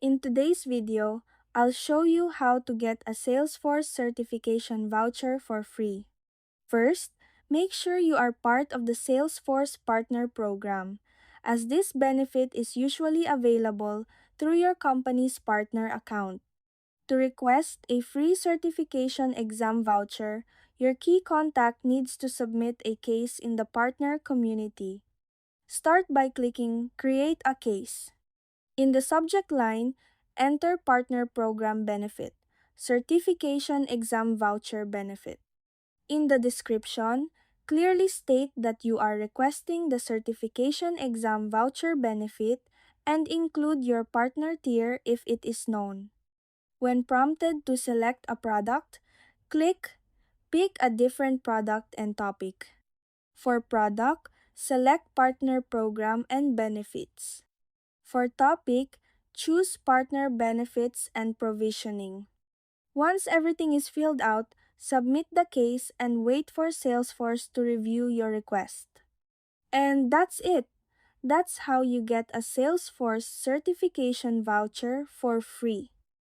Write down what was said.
In today's video, I'll show you how to get a Salesforce certification voucher for free. First, make sure you are part of the Salesforce Partner Program, as this benefit is usually available through your company's partner account. To request a free certification exam voucher, your key contact needs to submit a case in the partner community. Start by clicking Create a Case. In the subject line, enter Partner Program Benefit, Certification Exam Voucher Benefit. In the description, clearly state that you are requesting the certification exam voucher benefit and include your partner tier if it is known. When prompted to select a product, click Pick a different product and topic. For product, select Partner Program and Benefits. For topic, choose Partner Benefits and Provisioning. Once everything is filled out, submit the case and wait for Salesforce to review your request. And that's it. That's how you get a Salesforce certification voucher for free.